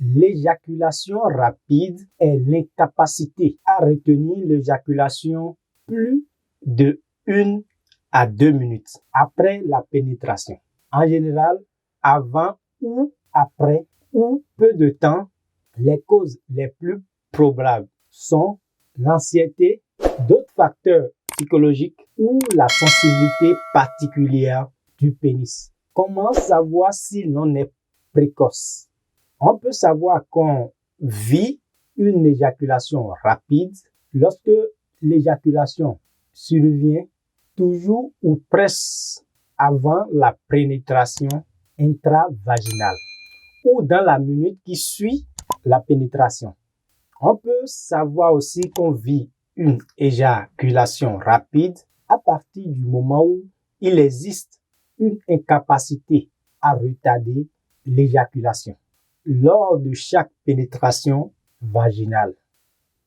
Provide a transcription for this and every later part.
L'éjaculation rapide est l'incapacité à retenir l'éjaculation plus de 1 à 2 minutes après la pénétration. En général, avant ou après ou peu de temps, les causes les plus probables sont l'anxiété, d'autres facteurs psychologiques ou la sensibilité particulière du pénis. Comment savoir si l'on est précoce? On peut savoir qu'on vit une éjaculation rapide lorsque l'éjaculation survient toujours ou presque avant la pénétration intravaginale ou dans la minute qui suit la pénétration. On peut savoir aussi qu'on vit une éjaculation rapide à partir du moment où il existe une incapacité à retarder l'éjaculation lors de chaque pénétration vaginale.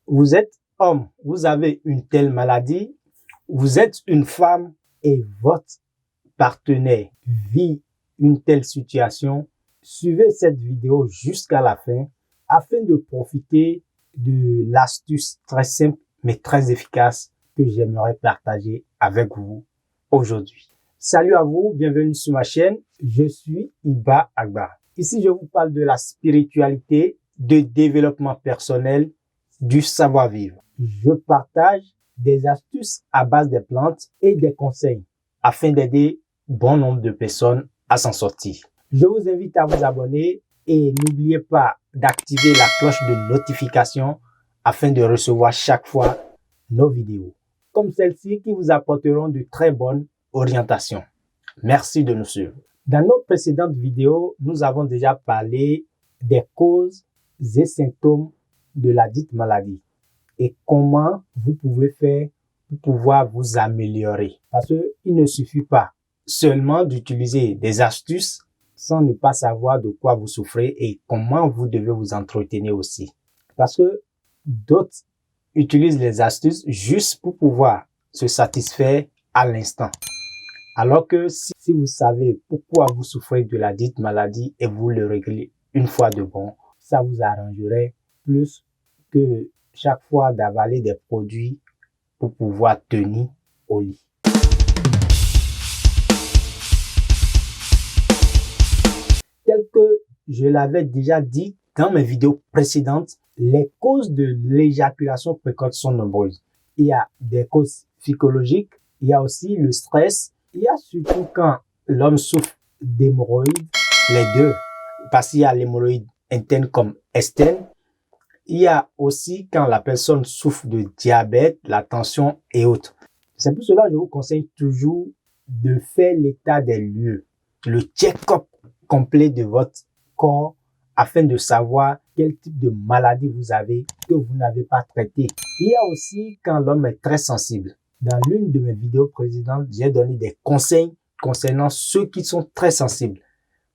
Vous êtes homme, vous avez une telle maladie, vous êtes une femme et votre partenaire vit une telle situation, suivez cette vidéo jusqu'à la fin afin de profiter de l'astuce très simple mais très efficace que j'aimerais partager avec vous aujourd'hui. Salut à vous, bienvenue sur ma chaîne, je suis Iba Agba. Ici, je vous parle de la spiritualité, de développement personnel, du savoir-vivre. Je partage des astuces à base des plantes et des conseils afin d'aider bon nombre de personnes à s'en sortir. Je vous invite à vous abonner et n'oubliez pas d'activer la cloche de notification afin de recevoir chaque fois nos vidéos, comme celles-ci qui vous apporteront de très bonnes orientations. Merci de nous suivre. Dans nos précédentes vidéos, nous avons déjà parlé des causes et symptômes de la dite maladie et comment vous pouvez faire pour pouvoir vous améliorer. Parce qu'il ne suffit pas seulement d'utiliser des astuces sans ne pas savoir de quoi vous souffrez et comment vous devez vous entretenir aussi. Parce que d'autres utilisent les astuces juste pour pouvoir se satisfaire à l'instant. Alors que si vous savez pourquoi vous souffrez de la dite maladie et vous le réglez une fois de bon, ça vous arrangerait plus que chaque fois d'avaler des produits pour pouvoir tenir au lit. Tel que je l'avais déjà dit dans mes vidéos précédentes, les causes de l'éjaculation précoce sont nombreuses. Il y a des causes psychologiques, il y a aussi le stress, il y a surtout quand l'homme souffre d'hémorroïdes, les deux, parce qu'il y a l'hémorroïde interne comme externe. Il y a aussi quand la personne souffre de diabète, la tension et autres. C'est pour cela que je vous conseille toujours de faire l'état des lieux, le check-up complet de votre corps afin de savoir quel type de maladie vous avez que vous n'avez pas traité. Il y a aussi quand l'homme est très sensible. Dans l'une de mes vidéos précédentes, j'ai donné des conseils concernant ceux qui sont très sensibles.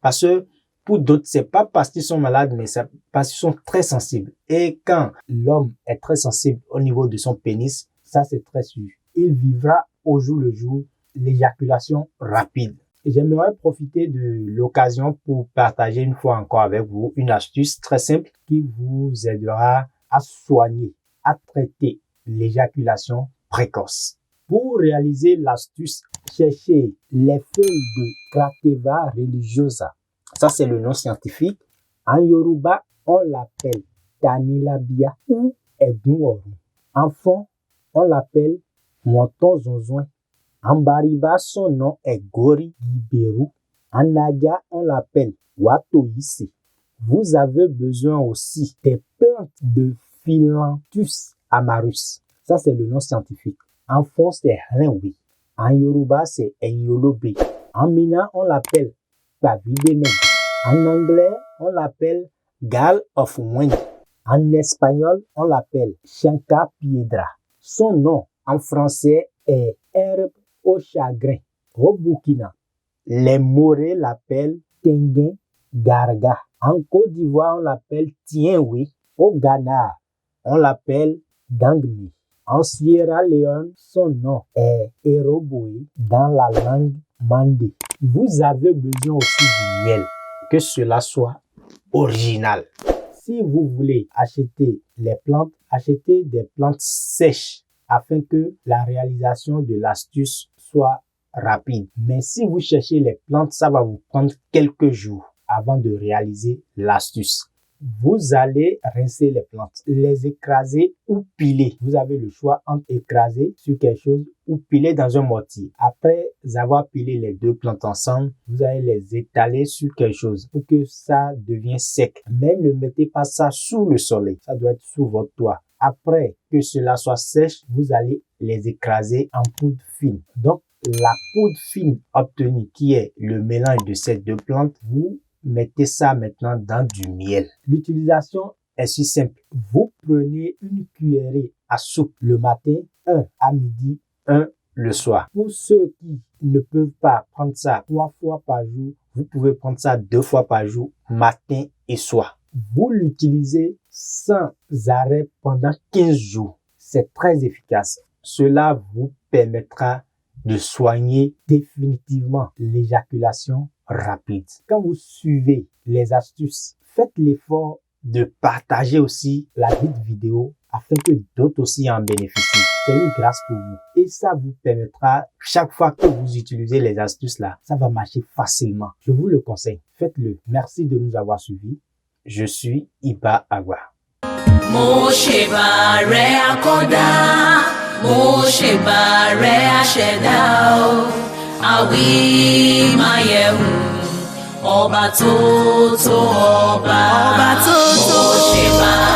Parce que pour d'autres, c'est pas parce qu'ils sont malades, mais c'est parce qu'ils sont très sensibles. Et quand l'homme est très sensible au niveau de son pénis, ça c'est très sûr. Il vivra au jour le jour l'éjaculation rapide. Et j'aimerais profiter de l'occasion pour partager une fois encore avec vous une astuce très simple qui vous aidera à soigner, à traiter l'éjaculation précoce. Pour réaliser l'astuce, cherchez les feuilles de Crateva religiosa. Ça, c'est le nom scientifique. En Yoruba, on l'appelle Tanilabia ou Egunoru. En fond, on l'appelle Monton Zonzouin. En Bariba, son nom est Gori Giberu. En Nadia, on l'appelle Watoïse. Vous avez besoin aussi des plantes de Philanthus amarus. Ça, c'est le nom scientifique. En fond, c'est Renwi. En Yoruba, c'est Enyolobe. En Mina, on l'appelle Pavideme. En anglais, on l'appelle Gall of Wind. En espagnol, on l'appelle Chanca Piedra. Son nom en français est herbe au chagrin. Au Burkina, les Morés l'appellent Tenguin Garga. En Côte d'Ivoire, on l'appelle Tienwi. Au Ghana, on l'appelle Dangmi. En Sierra Leone, son nom est Eroboe dans la langue mandé. Vous avez besoin aussi du miel, que cela soit original. Si vous voulez acheter les plantes, achetez des plantes sèches afin que la réalisation de l'astuce soit rapide. Mais si vous cherchez les plantes, ça va vous prendre quelques jours avant de réaliser l'astuce. Vous allez rincer les plantes, les écraser ou piler. Vous avez le choix entre écraser sur quelque chose ou piler dans un mortier. Après avoir pilé les deux plantes ensemble, vous allez les étaler sur quelque chose pour que ça devienne sec. Mais ne mettez pas ça sous le soleil. Ça doit être sous votre toit. Après que cela soit sèche, vous allez les écraser en poudre fine. Donc, la poudre fine obtenue, qui est le mélange de ces deux plantes, vous mettez ça maintenant dans du miel. L'utilisation est si simple. Vous prenez une cuillerée à soupe le matin, un à midi, un le soir. Pour ceux qui ne peuvent pas prendre ça 3 fois par jour, vous pouvez prendre ça 2 fois par jour, matin et soir. Vous l'utilisez sans arrêt pendant 15 jours. C'est très efficace. Cela vous permettra de soigner définitivement l'éjaculation rapide. Quand vous suivez les astuces, faites l'effort de partager aussi la vidéo afin que d'autres aussi en bénéficient. C'est une grâce pour vous. Et ça vous permettra, chaque fois que vous utilisez les astuces là, ça va marcher facilement. Je vous le conseille. Faites-le. Merci de nous avoir suivis. Je suis Iba Agua. Mo ṣe bàrẹ̀ akọ́dá, mo ṣe bàrẹ̀ aṣẹ̀dá o, àwí máa yẹ̀wò, ọba tó tó ọba, mo ṣe bàrẹ̀.